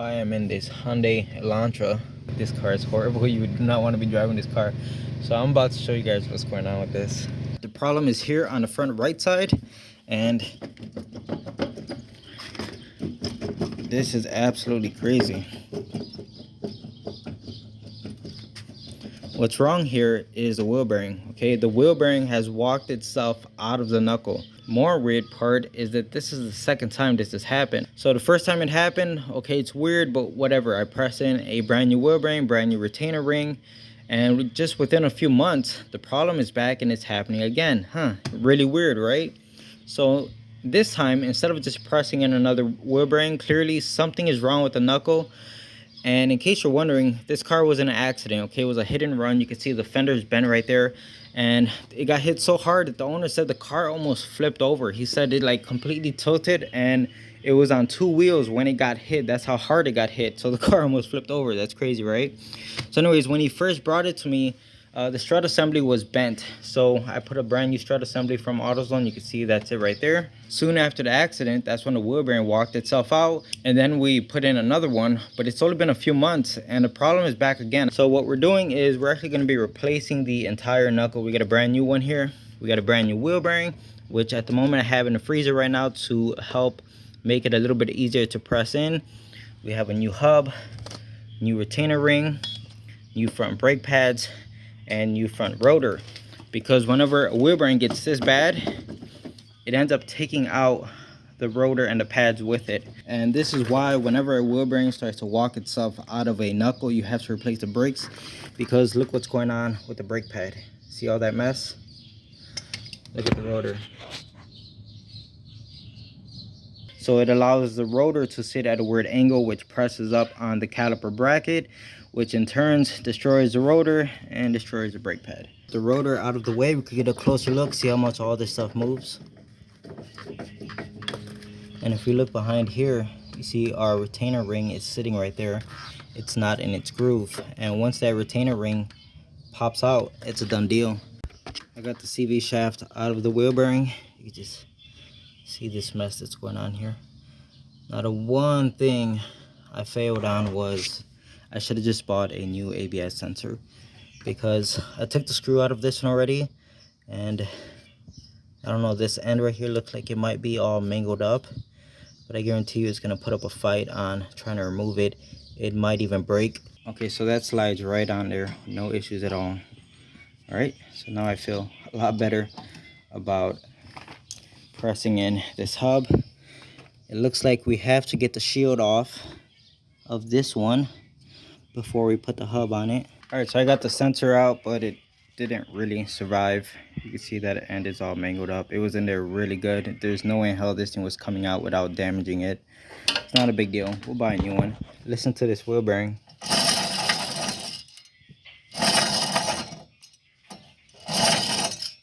I am in this Hyundai Elantra. This car is horrible. You do not want to be driving this car. So I'm about to show you guys what's going on with this. The problem is here on the front right side, and this is absolutely crazy. What's wrong here is the wheel bearing. Okay, the wheel bearing has walked itself out of the knuckle. More weird part is that this is the second time this has happened. So the first time it happened, okay, it's weird, but whatever. I press in a brand new wheel bearing, brand new retainer ring, and just within a few months, the problem is back and it's happening again. Really weird, right? So this time, instead of just pressing in another wheel bearing, clearly something is wrong with the knuckle. And in case you're wondering, this car was in an accident. Okay, it was a hit and run. You can see the fender's bent right there, and it got hit so hard that the owner said the car almost flipped over. He said it like completely tilted, and it was on two wheels when it got hit. That's how hard it got hit. So the car almost flipped over. That's crazy, right? So anyways, when he first brought it to me, the strut assembly was bent. So I put a brand new strut assembly from AutoZone. You can see that's it right there. Soon after the accident, that's when the wheel bearing walked itself out, and then we put in another one, but it's only been a few months and the problem is back again. So what we're doing is we're actually going to be replacing the entire knuckle. We got a brand new one here. We got a brand new wheel bearing, which at the moment I have in the freezer right now to help make it a little bit easier to press in. We have a new hub, new retainer ring, new front brake pads, and new front rotor, because whenever a wheel bearing gets this bad, it ends up taking out the rotor and the pads with it. And this is why whenever a wheel bearing starts to walk itself out of a knuckle, you have to replace the brakes, because look what's going on with the brake pad. See all that mess? Look at the rotor. So it allows the rotor to sit at a weird angle, which presses up on the caliper bracket, which in turn destroys the rotor and destroys the brake pad. The rotor out of the way, we could get a closer look, see how much all this stuff moves. And if we look behind here, you see our retainer ring is sitting right there. It's not in its groove. And once that retainer ring pops out, it's a done deal. I got the CV shaft out of the wheel bearing. You can just see this mess that's going on here. Now the one thing I failed on was I should have just bought a new ABS sensor, because I took the screw out of this one already, and I don't know, this end right here looks like it might be all mangled up, but I guarantee you it's going to put up a fight on trying to remove it. It might even break. Okay, so that slides right on there, no issues at all. All right, so now I feel a lot better about pressing in this hub. It looks like we have to get the shield off of this one before we put the hub on it. All right, so I got the sensor out, but it didn't really survive. You can see that end is all mangled up. It was in there really good. There's no way in hell this thing was coming out without damaging it. It's not a big deal. We'll buy a new one. Listen to this wheel bearing.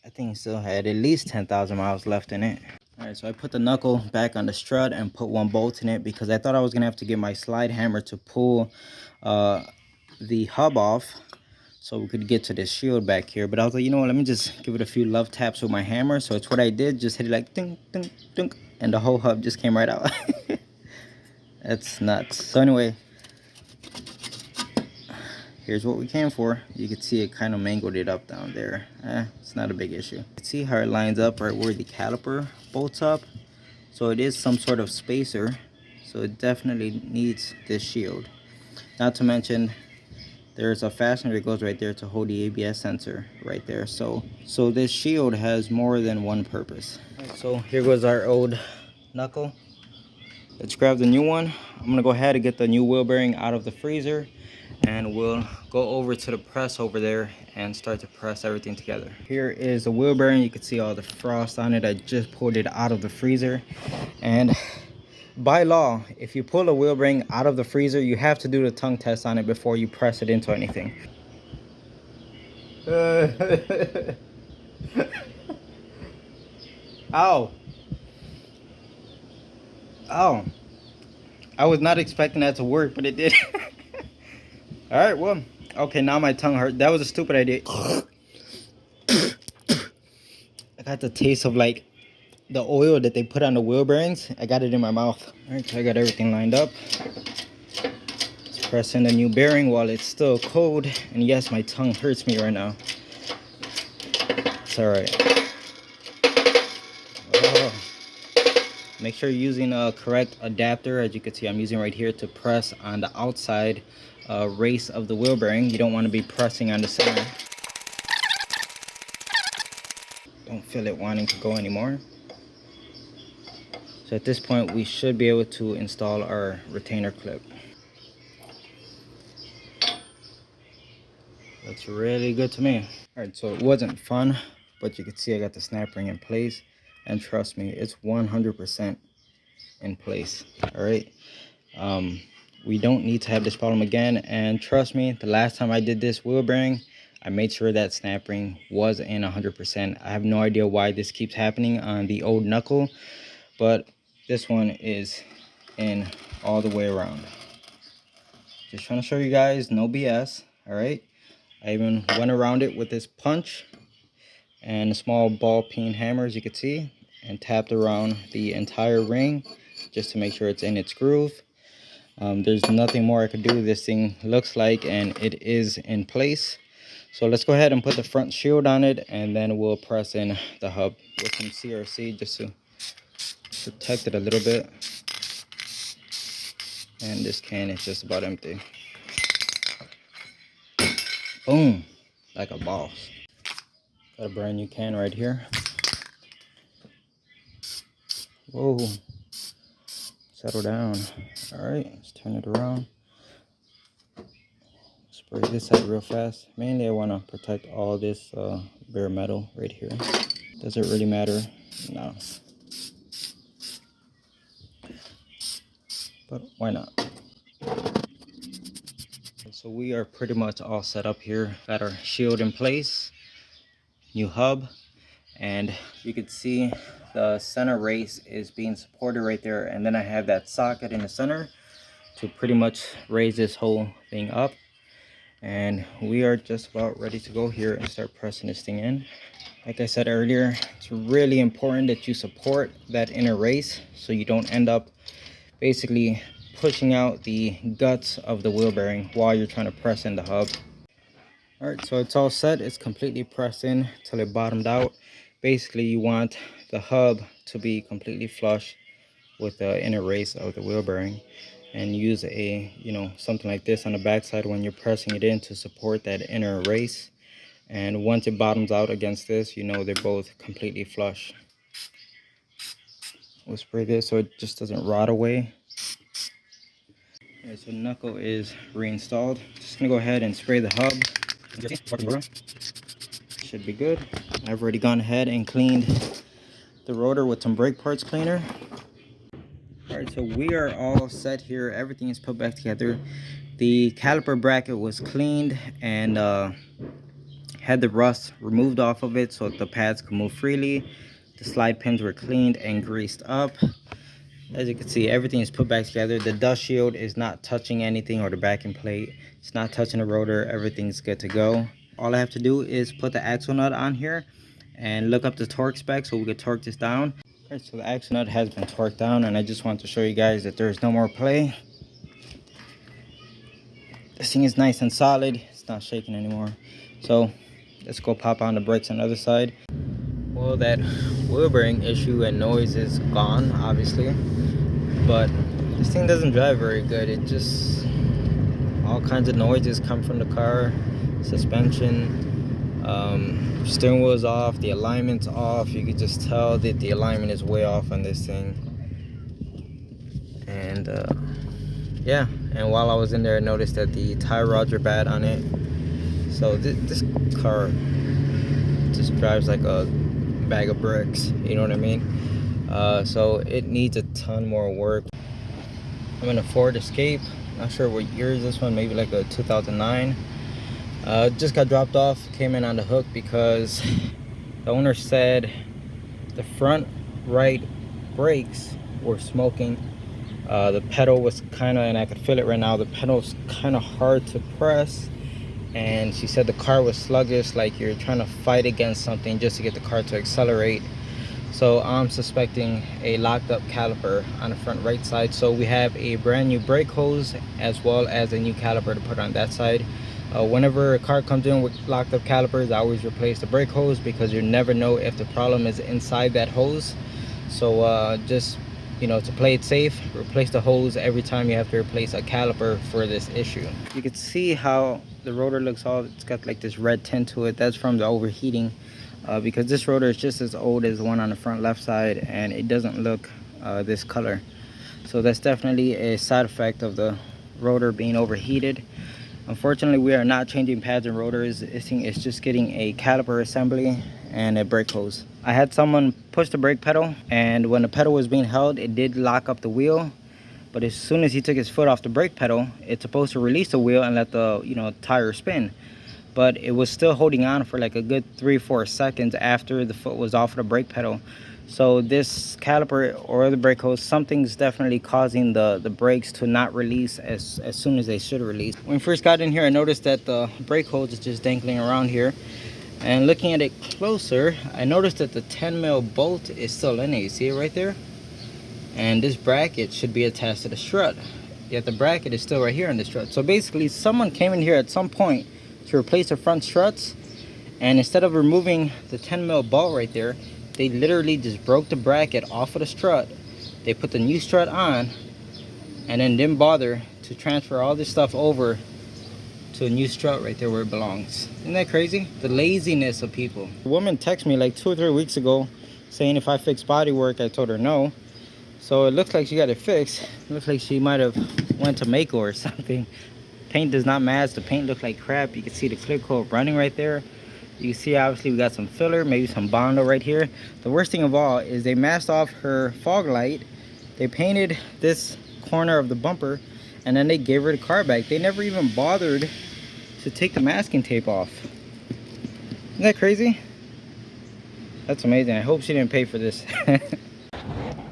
I think it still had at least 10,000 miles left in it. All right, so I put the knuckle back on the strut and put one bolt in it, because I thought I was gonna have to get my slide hammer to pull the hub off so we could get to this shield back here. But I was like, you know what, let me just give it a few love taps with my hammer. So it's what I did, just hit it like ding, ding, ding, and the whole hub just came right out. That's nuts. So anyway, here's what we came for. You can see it kind of mangled it up down there. It's not a big issue. You can see how it lines up right where the caliper bolts up. So it is some sort of spacer. So it definitely needs this shield. Not to mention, there's a fastener that goes right there to hold the ABS sensor right there. So this shield has more than one purpose. Right, so here goes our old knuckle. Let's grab the new one. I'm gonna go ahead and get the new wheel bearing out of the freezer, and we'll go over to the press over there and start to press everything together. Here is the wheel bearing. You can see all the frost on it. I just pulled it out of the freezer, and by law, if you pull a wheel bearing out of the freezer, you have to do the tongue test on it before you press it into anything. Ow. Ow. I was not expecting that to work, but it did. All right, well, okay, now my tongue hurt. That was a stupid idea. I got the taste of like the oil that they put on the wheel bearings. I got it in my mouth. All right, so I got everything lined up. Press in the new bearing while it's still cold. And yes, my tongue hurts me right now. It's alright. Oh. Make sure you're using a correct adapter. As you can see, I'm using right here to press on the outside race of the wheel bearing. You don't want to be pressing on the center. Don't feel it wanting to go anymore. So at this point, we should be able to install our retainer clip. Looks really good to me. All right, so it wasn't fun, but you can see I got the snap ring in place, and trust me, it's 100% in place. All right, we don't need to have this problem again, and trust me, the last time I did this wheel bearing, I made sure that snap ring was in 100%. I have no idea why this keeps happening on the old knuckle, but this one is in all the way around. Just trying to show you guys, no BS. All right, I even went around it with this punch and a small ball peen hammer, as you can see, and tapped around the entire ring just to make sure it's in its groove. There's nothing more I could do. This thing looks like, and it is in place. So let's go ahead and put the front shield on it, and then we'll press in the hub with some CRC just to protect it a little bit. And this can is just about empty. Boom, like a boss. Got a brand new can right here. Whoa, settle down. All right, let's turn it around. Spray this side real fast. Mainly I want to protect all this bare metal right here. Does it really matter? No. But why not? So we are pretty much all set up here. Got our shield in place, new hub, and you can see the center race is being supported right there, and then I have that socket in the center to pretty much raise this whole thing up. And we are just about ready to go here and start pressing this thing in. Like I said earlier, it's really important that you support that inner race so you don't end up basically pushing out the guts of the wheel bearing while you're trying to press in the hub. All right, so it's all set. It's completely pressed in till it bottomed out. Basically, you want the hub to be completely flush with the inner race of the wheel bearing, and use a, something like this on the backside when you're pressing it in to support that inner race. And once it bottoms out against this, they're both completely flush. We'll spray this so it just doesn't rot away. Okay, so the knuckle is reinstalled. Just gonna go ahead and spray the hub. Should be good. I've already gone ahead and cleaned the rotor with some brake parts cleaner. All right, so we are all set here. Everything is put back together. The caliper bracket was cleaned and had the rust removed off of it so the pads could move freely. The slide pins were cleaned and greased up. As you can see, everything is put back together. The dust shield is not touching anything, or the backing plate. It's not touching the rotor. Everything's good to go. All I have to do is put the axle nut on here and look up the torque spec so we can torque this down. All right, so the axle nut has been torqued down, and I just want to show you guys that there's no more play. This thing is nice and solid. It's not shaking anymore. So let's go pop on the brakes on the other side. Well, that wheel bearing issue and noise is gone, obviously, but this thing doesn't drive very good. It just, all kinds of noises come from the car. Suspension, steering wheel is off, the alignment's off. You can just tell that the alignment is way off on this thing. And yeah, and while I was in there, I noticed that the tie rods are bad on it. So this car just drives like a bag of bricks, you know what I mean? So it needs a ton more work. I'm in a Ford Escape. Not sure what year is this one, maybe like a 2009. Just got dropped off, came in on the hook because the owner said the front right brakes were smoking. The pedal was kind of, and I could feel it right now, the pedal's kind of hard to press. And she said the car was sluggish, like you're trying to fight against something just to get the car to accelerate. So I'm suspecting a locked up caliper on the front right side. So we have a brand new brake hose as well as a new caliper to put on that side. Whenever a car comes in with locked up calipers, I always replace the brake hose because you never know if the problem is inside that hose. So just, you know, to play it safe, replace the hose every time you have to replace a caliper for this issue. You can see how the rotor looks all, it's got like this red tint to it. That's from the overheating. Because this rotor is just as old as the one on the front left side, and it doesn't look this color. So that's definitely a side effect of the rotor being overheated. Unfortunately, we are not changing pads and rotors. It's just getting a caliper assembly and a brake hose. I had someone push the brake pedal, and when the pedal was being held, it did lock up the wheel. But as soon as he took his foot off the brake pedal, it's supposed to release the wheel and let the, you know, tire spin. But it was still holding on for like a good 3-4 seconds after the foot was off the brake pedal. So this caliper or the brake hose, something's definitely causing the brakes to not release as soon as they should release. When we first got in here, I noticed that the brake hose is just dangling around here. And looking at it closer, I noticed that the 10 mil bolt is still in it. You see it right there? And this bracket should be attached to the strut. Yet the bracket is still right here in the strut. So basically someone came in here at some point to replace the front struts, and instead of removing the 10 mil bolt right there, they literally just broke the bracket off of the strut. They put the new strut on and then didn't bother to transfer all this stuff over to a new strut right there where it belongs. Isn't that crazy? The laziness of people. A woman texted me like 2 or 3 weeks ago saying if I fix bodywork. I told her no. So it looks like she got it fixed. It looks like she might have went to Mako or something. Paint does not match. The paint looks like crap. You can see the clear coat running right there. You can see obviously we got some filler, maybe some Bondo right here. The worst thing of all is they masked off her fog light. They painted this corner of the bumper, and then they gave her the car back. They never even bothered to take the masking tape off. Isn't that crazy? That's amazing. I hope she didn't pay for this.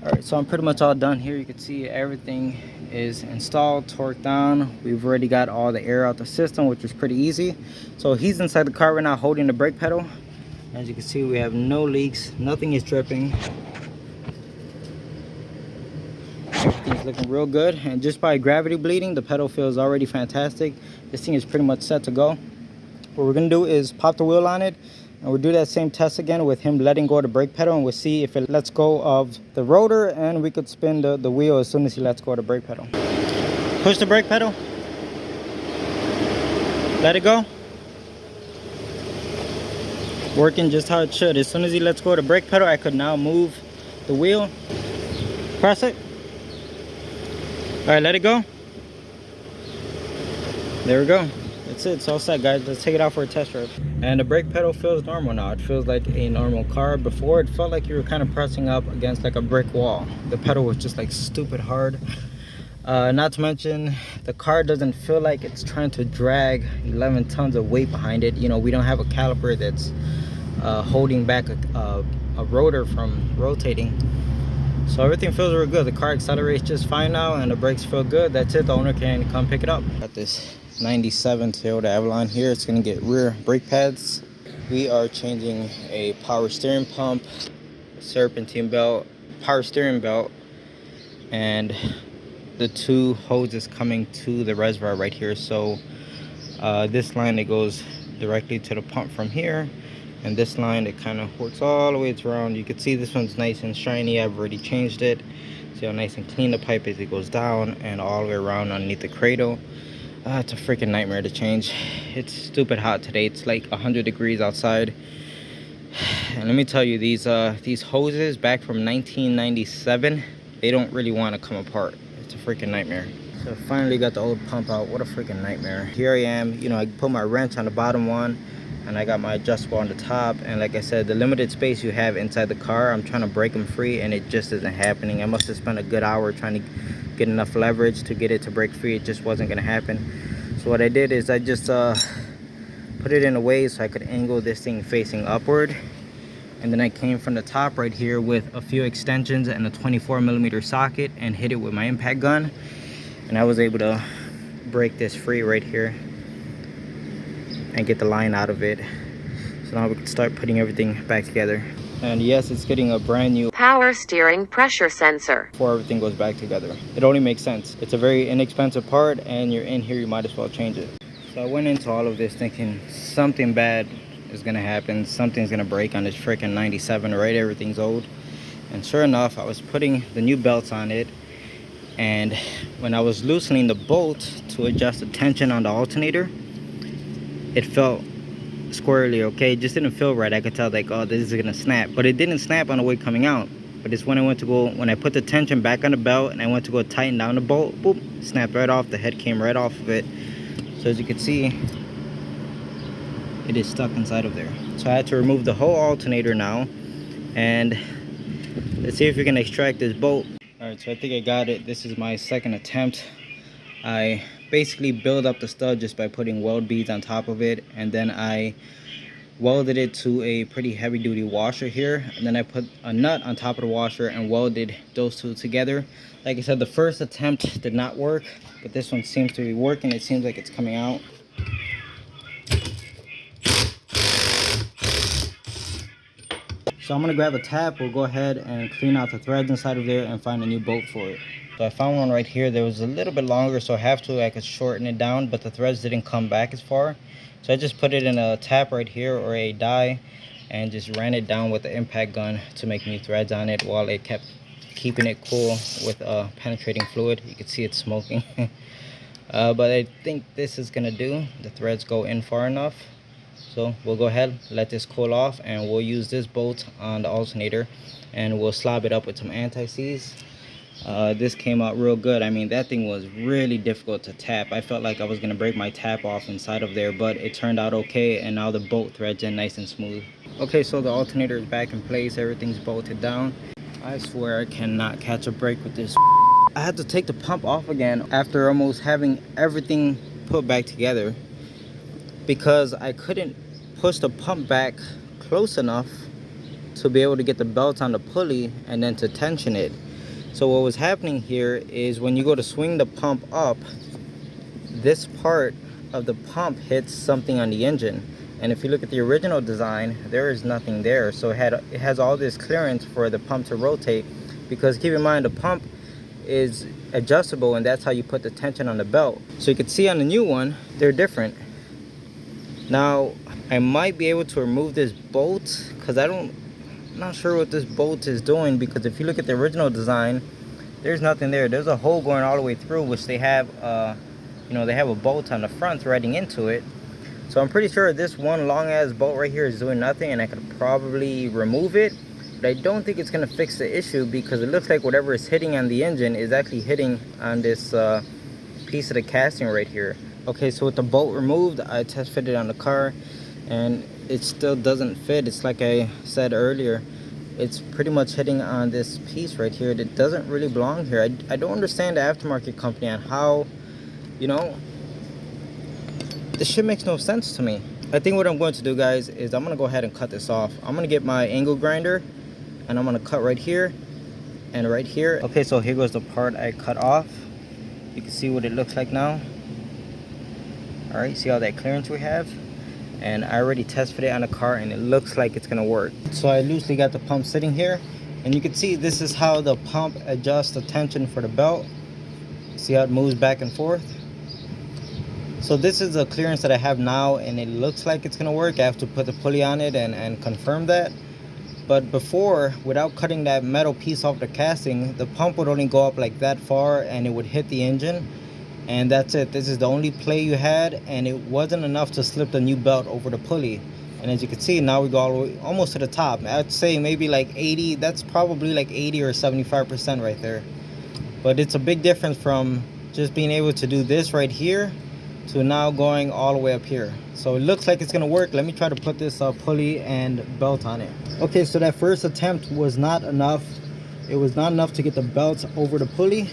Alright, so I'm pretty much all done here. You can see everything is installed, torqued down. We've already got all the air out the system, which is pretty easy. So he's inside the car right now holding the brake pedal. As you can see, we have no leaks, nothing is dripping. Everything's looking real good, and just by gravity bleeding, the pedal feels already fantastic. This thing is pretty much set to go. What we're gonna do is pop the wheel on it, and we'll do that same test again with him letting go of the brake pedal, and we'll see if it lets go of the rotor, and we could spin the wheel as soon as he lets go of the brake pedal. Push the brake pedal. Let it go. Working just how it should. As soon as he lets go of the brake pedal, I could now move the wheel. Press it. All right, let it go. There we go. That's it. It's all set, guys. Let's take it out for a test drive. And the brake pedal feels normal now. It feels like a normal car. Before, it felt like you were kind of pressing up against like a brick wall. The pedal was just like stupid hard. Not to mention, the car doesn't feel like it's trying to drag 11 tons of weight behind it. You know, we don't have a caliper that's holding back a rotor from rotating. So everything feels real good. The car accelerates just fine now, and the brakes feel good. That's it. The owner can come pick it up. Got this 97 Toyota Avalon here. It's going to get rear brake pads. We are changing a power steering pump, serpentine belt, power steering belt, and the 2 hoses coming to the reservoir right here. So this line that goes directly to the pump from here, and this line that kind of works all the way around. You can see this one's nice and shiny. I've already changed it. See how nice and clean the pipe is. It goes down and all the way around underneath the cradle. It's a freaking nightmare to change. It's stupid hot today. It's like 100 degrees outside. And let me tell you, these hoses back from 1997, they don't really want to come apart. It's a freaking nightmare. So finally got the old pump out. What a freaking nightmare. Here I am. You know, I put my wrench on the bottom one, and I got my adjustable on the top. And like I said, the limited space you have inside the car, I'm trying to break them free, and it just isn't happening. I must have spent a good hour trying to get enough leverage to get it to break free. It just wasn't gonna happen. So what I did is I just put it in a way so I could angle this thing facing upward, and then I came from the top right here with a few extensions and a 24mm socket and hit it with my impact gun, and I was able to break this free right here and get the line out of it. So now we can start putting everything back together. And yes, it's getting a brand new power steering pressure sensor before everything goes back together. It only makes sense. It's a very inexpensive part, and you're in here, you might as well change it. So I went into all of this thinking something bad is gonna happen. Something's gonna break on this freaking 97, right? Everything's old. And sure enough, I was putting the new belts on it, and when I was loosening the bolt to adjust the tension on the alternator, it felt squarely, okay? It just didn't feel right. I could tell like, oh, this is gonna snap, but it didn't snap on the way coming out. But it's when when I put the tension back on the belt and I went to go tighten down the bolt, boop, snapped right off. The head came right off of it. So as you can see, it is stuck inside of there. So I had to remove the whole alternator now, and let's see if we can extract this bolt. All right, so I think I got it. This is my second attempt. I basically build up the stud just by putting weld beads on top of it, and then I welded it to a pretty heavy duty washer here, and then I put a nut on top of the washer and welded those two together. Like I said, the first attempt did not work, but this one seems to be working. It seems like it's coming out. So I'm gonna grab a tap. We'll go ahead and clean out the threads inside of there and find a new bolt for it. So I found one right here. There was a little bit longer, so I could shorten it down, but the threads didn't come back as far. So I just put it in a tap right here, or a die, and just ran it down with the impact gun to make new threads on it while it kept keeping it cool with penetrating fluid. You can see it's smoking. But I think this is gonna do. The threads go in far enough. So we'll go ahead, let this cool off, and we'll use this bolt on the alternator, and we'll slab it up with some anti-seize. This came out real good. I mean, that thing was really difficult to tap. I felt like I was gonna break my tap off inside of there, but it turned out okay, and now the bolt threads in nice and smooth. Okay, so the alternator is back in place. Everything's bolted down. I swear I cannot catch a break with this. I had to take the pump off again after almost having everything put back together, because I couldn't push the pump back close enough to be able to get the belt on the pulley and then to tension it. So what was happening here is when you go to swing the pump up, this part of the pump hits something on the engine. And if you look at the original design, there is nothing there. So it has all this clearance for the pump to rotate, because keep in mind the pump is adjustable, and that's how you put the tension on the belt. So you can see on the new one, they're different. Now I might be able to remove this bolt, because I'm not sure what this bolt is doing, because if you look at the original design, there's nothing there. There's a hole going all the way through, which they have they have a bolt on the front threading into it. So I'm pretty sure this one long ass bolt right here is doing nothing, and I could probably remove it, but I don't think it's gonna fix the issue, because it looks like whatever is hitting on the engine is actually hitting on this piece of the casting right here. Okay, so with the bolt removed, I test fitted on the car, and it still doesn't fit. It's like I said earlier, it's pretty much hitting on this piece right here that doesn't really belong here. I don't understand the aftermarket company on how, this shit makes no sense to me. I think what I'm going to do, guys, is I'm gonna go ahead and cut this off. I'm gonna get my angle grinder, and I'm gonna cut right here and right here. Okay, so here goes the part I cut off. You can see what it looks like now. All right, see all that clearance we have? And I already test fit it on the car, and it looks like it's gonna work. So I loosely got the pump sitting here, and you can see this is how the pump adjusts the tension for the belt. See how it moves back and forth? So this is the clearance that I have now, and it looks like it's gonna work. I have to put the pulley on it and confirm that. But before, without cutting that metal piece off the casting, the pump would only go up like that far, and it would hit the engine. And that's it. This is the only play you had, and it wasn't enough to slip the new belt over the pulley. And as you can see, now we go all the way almost to the top. I'd say maybe like 80. That's probably like 80 or 75% right there. But it's a big difference from just being able to do this right here to now going all the way up here. So it looks like it's gonna work. Let me try to put this pulley and belt on it. Okay, so that first attempt was not enough. It was not enough to get the belt over the pulley.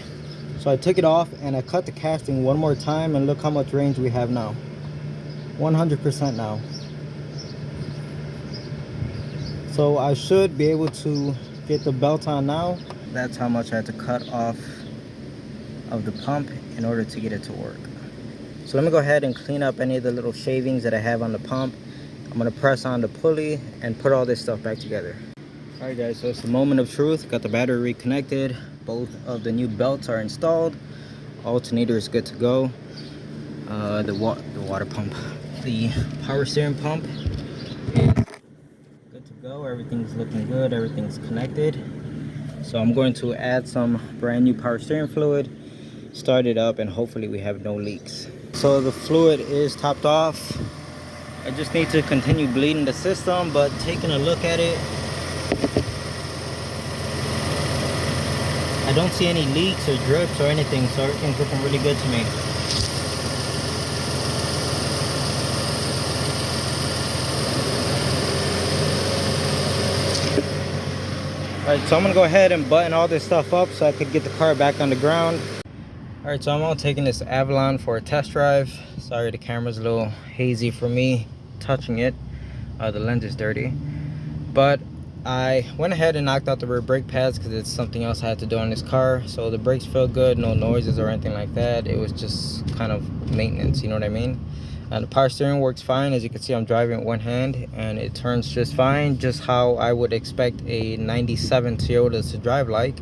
So I took it off and I cut the casting one more time, and look how much range we have now. 100% now. So I should be able to get the belt on now. That's how much I had to cut off of the pump in order to get it to work. So let me go ahead and clean up any of the little shavings that I have on the pump. I'm gonna press on the pulley and put all this stuff back together. Alright guys, so it's the moment of truth. Got the battery reconnected. Both of the new belts are installed. Alternator is good to go. The water pump, the power steering pump is good to go. Everything's looking good. Everything's connected. So I'm going to add some brand new power steering fluid, start it up, and hopefully we have no leaks. So the fluid is topped off. I just need to continue bleeding the system, but taking a look at it, I don't see any leaks or drips or anything, so everything's looking really good to me. Alright, so I'm gonna go ahead and button all this stuff up so I could get the car back on the ground. Alright, so I'm all taking this Avalon for a test drive. Sorry, the camera's a little hazy for me touching it. The lens is dirty. But I went ahead and knocked out the rear brake pads because it's something else I had to do on this car. So the brakes feel good, no noises or anything like that. It was just kind of maintenance, you know what I mean? And the power steering works fine. As you can see, I'm driving with one hand and it turns just fine, just how I would expect a 97 Toyota to drive like.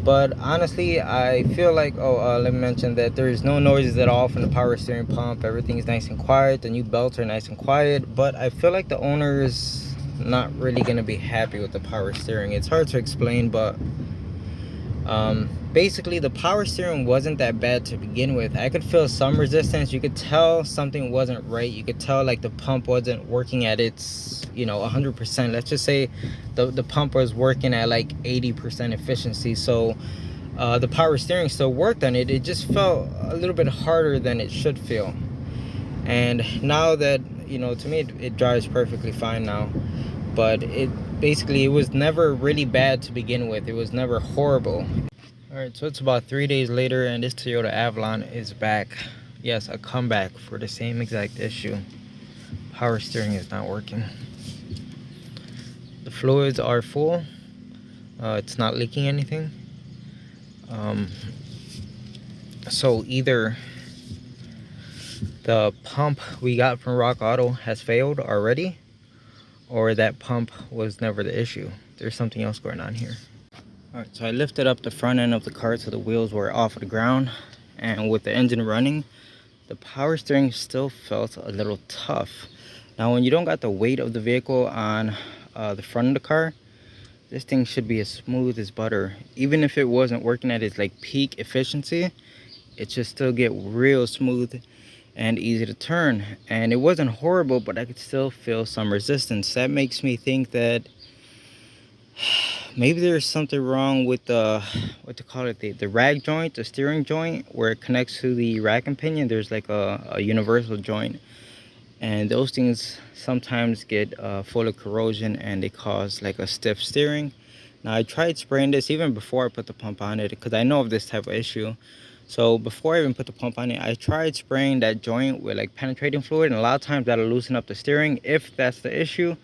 But honestly, I feel like, let me mention that there is no noises at all from the power steering pump. Everything is nice and quiet. The new belts are nice and quiet, but I feel like the owner is not really going to be happy with the power steering. It's hard to explain, but basically the power steering wasn't that bad to begin with. I could feel some resistance. You could tell something wasn't right. You could tell like the pump wasn't working at its 100%. Let's just say the pump was working at like 80% efficiency. So the power steering still worked on it. It just felt a little bit harder than it should feel. And now that, to me it drives perfectly fine now. But it was never really bad to begin with. It was never horrible. All right, so it's about 3 days later and this Toyota Avalon is back. Yes, a comeback for the same exact issue. Power steering is not working. The fluids are full. It's not leaking anything. So either the pump we got from Rock Auto has failed already, or that pump was never the issue. There's something else going on here. All right, so I lifted up the front end of the car so the wheels were off of the ground, and with the engine running, the power steering still felt a little tough. Now when you don't got the weight of the vehicle on the front of the car, this thing should be as smooth as butter. Even if it wasn't working at its like peak efficiency, it should still get real smooth and easy to turn. And it wasn't horrible, but I could still feel some resistance. That makes me think that maybe there's something wrong with the the rag joint, the steering joint, where it connects to the rack and pinion. There's like a universal joint, and those things sometimes get full of corrosion and they cause like a stiff steering. Now I tried spraying this even before I put the pump on it because I know of this type of issue. So before I even put the pump on it, I tried spraying that joint with like penetrating fluid, and a lot of times that'll loosen up the steering if that's the issue,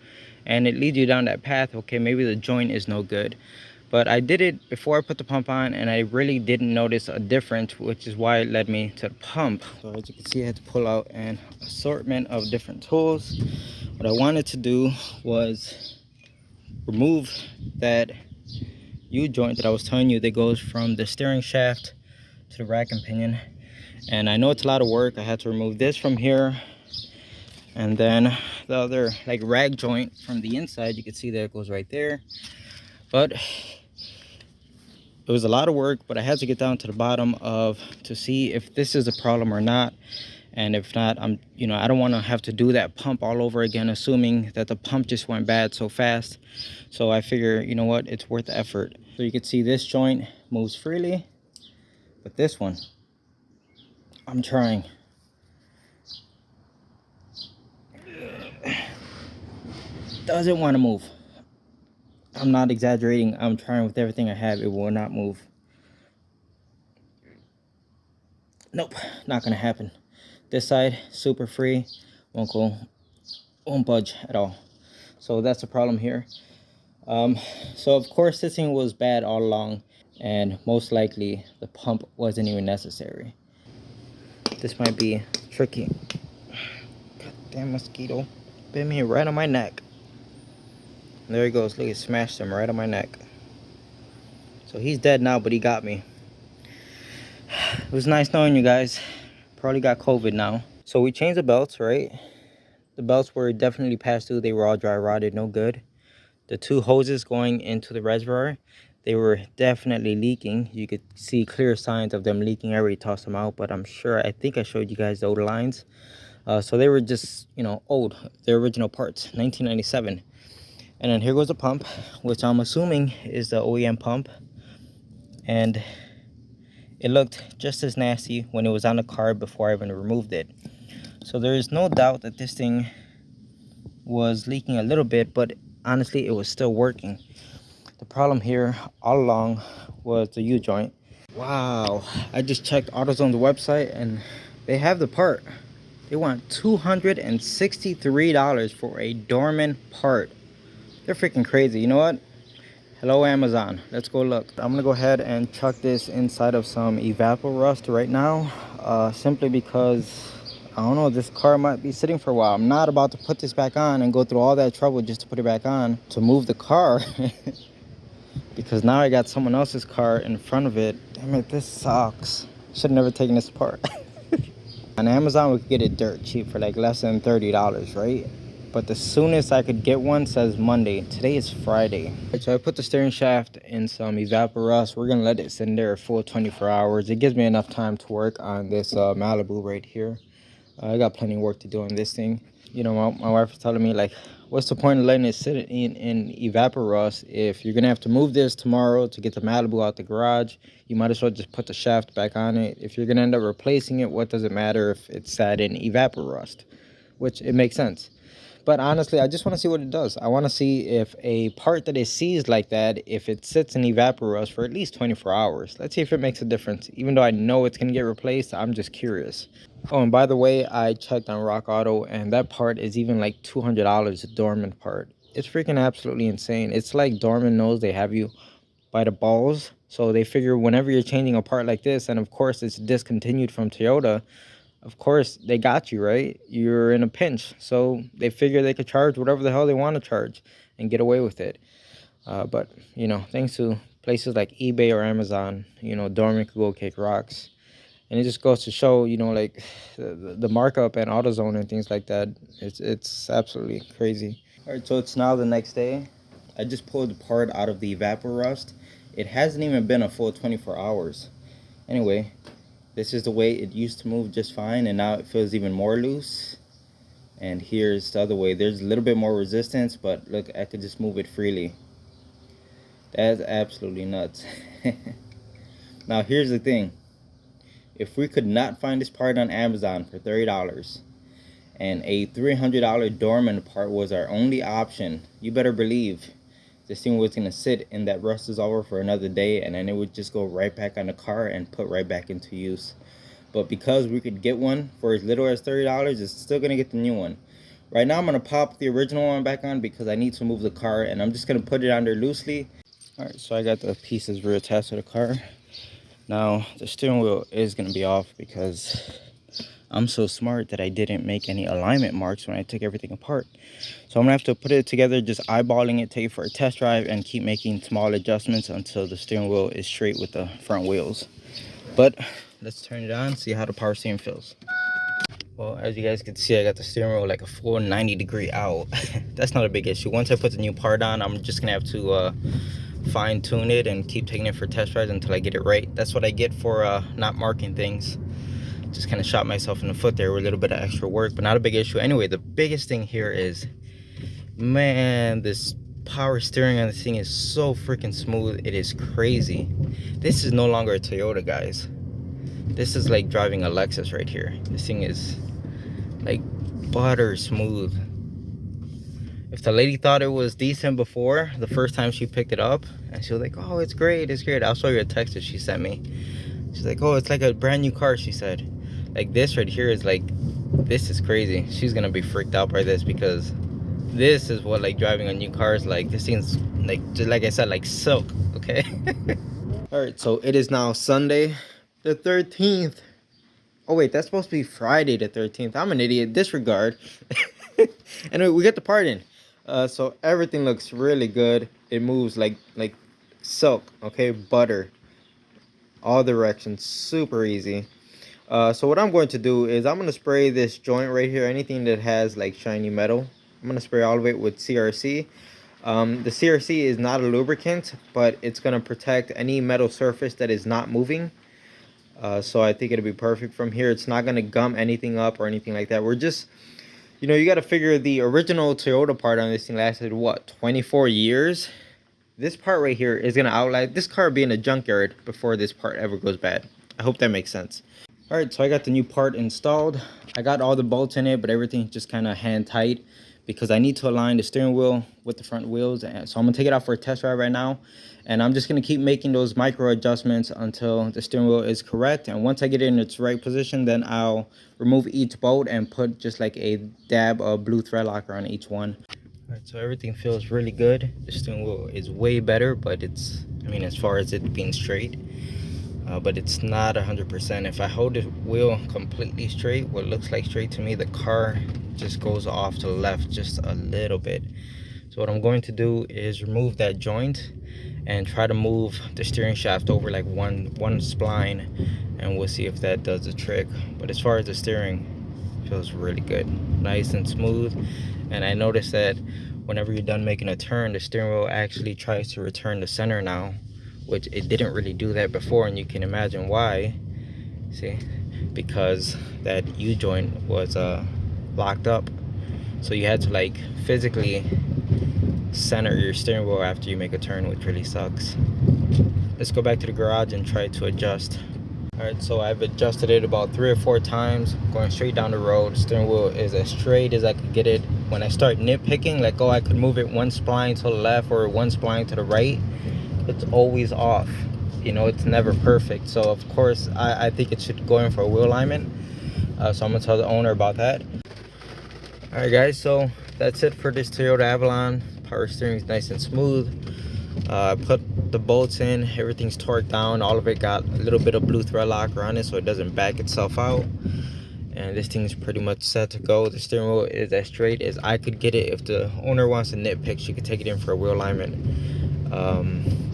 and it leads you down that path. Okay, maybe the joint is no good. But I did it before I put the pump on and I really didn't notice a difference, which is why it led me to the pump. So as you can see, I had to pull out an assortment of different tools. What I wanted to do was remove that U-joint that I was telling you that goes from the steering shaft to the rack and pinion. And I know it's a lot of work. I had to remove this from here, and then the other like rag joint from the inside. You can see that it goes right there. But it was a lot of work, but I had to get down to the bottom to see if this is a problem or not. And if not, I don't want to have to do that pump all over again, assuming that the pump just went bad so fast. So I figure, you know what, it's worth the effort. So you can see this joint moves freely, but this one, I'm trying. Doesn't want to move. I'm not exaggerating. I'm trying with everything I have. It will not move. Nope, not gonna happen. This side, super free, won't budge at all. So that's the problem here. So of course this thing was bad all along, and most likely the pump wasn't even necessary. This might be tricky. God damn mosquito, bit me right on my neck. There he goes. Look, he smashed him right on my neck. So he's dead now, but he got me. It was nice knowing you guys. Probably got COVID now. So we changed the belts, right? The belts were definitely past due. They were all dry rotted, no good. The two hoses going into the reservoir, they were definitely leaking. You could see clear signs of them leaking. I already tossed them out, but I think I showed you guys the old lines. So they were just, you know, old. Their original parts, 1997. And then here goes the pump, which I'm assuming is the OEM pump. And it looked just as nasty when it was on the car before I even removed it. So there is no doubt that this thing was leaking a little bit, but honestly, it was still working. The problem here all along was the U-joint. Wow, I just checked AutoZone's website and they have the part. They want $263 for a dormant part. They're freaking crazy. You know what? Hello, Amazon. Let's go look. I'm gonna go ahead and chuck this inside of some evapor rust right now, simply because I don't know, this car might be sitting for a while. I'm not about to put this back on and go through all that trouble just to put it back on to move the car. Because now I got someone else's car in front of it. Damn it, this sucks. Should have never taken this apart. On Amazon, we could get it dirt cheap for like less than $30, right? But the soonest I could get one says Monday. Today is Friday. So I put the steering shaft in some evapor rust. We're gonna let it sit in there a full 24 hours. It gives me enough time to work on this Malibu right here. I got plenty of work to do on this thing. You know, my wife was telling me, like, what's the point of letting it sit in evapor rust if you're gonna have to move this tomorrow to get the Malibu out the garage? You might as well just put the shaft back on it. If you're gonna end up replacing it, what does it matter if it's sat in evapor rust? Which it makes sense. But honestly, I just want to see what it does. I want to see if a part that is seized like that, if it sits in evapor rust for at least 24 hours. Let's see if it makes a difference. Even though I know it's gonna get replaced, I'm just curious. Oh, and by the way, I checked on Rock Auto, and that part is even like $200, a dormant part. It's freaking absolutely insane. It's like Dorman knows they have you by the balls. So they figure whenever you're changing a part like this, and of course it's discontinued from Toyota, of course they got you, right? You're in a pinch. So they figure they could charge whatever the hell they want to charge and get away with it. But, you know, thanks to places like eBay or Amazon, you know, Dorman could go kick rocks. And it just goes to show, you know, like the markup and AutoZone and things like that. It's absolutely crazy. All right, so it's now the next day. I just pulled the part out of the evapor rust. It hasn't even been a full 24 hours. Anyway, this is the way it used to move just fine, and now it feels even more loose. And here's the other way. There's a little bit more resistance, but look, I could just move it freely. That's absolutely nuts. Now here's the thing. If we could not find this part on Amazon for $30 and a $300 dormant part was our only option, you better believe this thing was going to sit in that rust dissolver for another day, and then it would just go right back on the car and put right back into use. But because we could get one for as little as $30, it's still going to get the new one. Right now I'm going to pop the original one back on because I need to move the car, and I'm just going to put it on there loosely. Alright, so I got the pieces reattached to the car. Now the steering wheel is going to be off because I'm so smart that I didn't make any alignment marks when I took everything apart. So I'm gonna have to put it together, just eyeballing it, take it for a test drive, and keep making small adjustments until the steering wheel is straight with the front wheels. But let's turn it on, see how the power steering feels. Well, as you guys can see, I got the steering wheel like a full 90-degree out. That's not a big issue. Once I put the new part on, I'm just gonna have to fine tune it and keep taking it for test drives until I get it right. That's what I get for not marking things. Just kind of shot myself in the foot there with a little bit of extra work, but not a big issue. Anyway, the biggest thing here is, man, this power steering on this thing is so freaking smooth. It is crazy. This is no longer a Toyota, guys. This is like driving a Lexus right here. This thing is like butter smooth. If the lady thought it was decent before, the first time she picked it up, and she was like, oh, it's great, it's great. I'll show you a text that she sent me. She's like, oh, it's like a brand new car, she said. Like this right here is like, this is crazy. She's gonna be freaked out by this because this is what like driving a new car is like. This thing's like, just like I said, like silk, okay? All right, so it is now Sunday the 13th. Oh wait, that's supposed to be Friday the 13th. I'm an idiot. Disregard. Anyway, we got the part in. So everything looks really good. It moves like silk, okay, butter, all directions, super easy. So what I'm going to do is I'm going to spray this joint right here, anything that has like shiny metal. I'm going to spray all of it with CRC. The CRC is not a lubricant, but it's going to protect any metal surface that is not moving. So I think it'll be perfect from here. It's not going to gum anything up or anything like that. We're just, you got to figure the original Toyota part on this thing lasted what, 24 years? This part right here is going to outlast this car being a junkyard before this part ever goes bad. I hope that makes sense. All right, so I got the new part installed. I got all the bolts in it, but everything's just kind of hand tight because I need to align the steering wheel with the front wheels. And so I'm gonna take it out for a test ride right now. And I'm just gonna keep making those micro adjustments until the steering wheel is correct. And once I get it in its right position, then I'll remove each bolt and put just like a dab of blue thread locker on each one. All right, so everything feels really good. The steering wheel is way better, but I mean, as far as it being straight, but it's not 100%. If I hold the wheel completely straight, what looks like straight to me, the car just goes off to the left just a little bit. So what I'm going to do is remove that joint and try to move the steering shaft over like one spline, and we'll see if that does the trick. But as far as the steering, feels really good, nice and smooth. And I noticed that whenever you're done making a turn, the steering wheel actually tries to return to center now, which it didn't really do that before, and you can imagine why. See, because that U-joint was locked up, so you had to like physically center your steering wheel after you make a turn, which really sucks. Let's go back to the garage and try to adjust. All right, so I've adjusted it about 3 or 4 times, going straight down the road. The steering wheel is as straight as I could get it. When I start nitpicking, like, oh, I could move it one spline to the left or one spline to the right, it's always off. It's never perfect. So of course I think it should go in for a wheel alignment. So I'm gonna tell the owner about that. All right guys, so that's it for this Toyota Avalon. Power steering is nice and smooth. I put the bolts in, everything's torqued down, all of it got a little bit of blue thread locker on it so it doesn't back itself out. And this thing's pretty much set to go. The steering wheel is as straight as I could get it. If the owner wants to nitpick, she could take it in for a wheel alignment.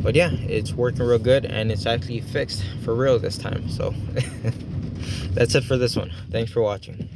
But yeah, it's working real good, and it's actually fixed for real this time. So that's it for this one. Thanks for watching.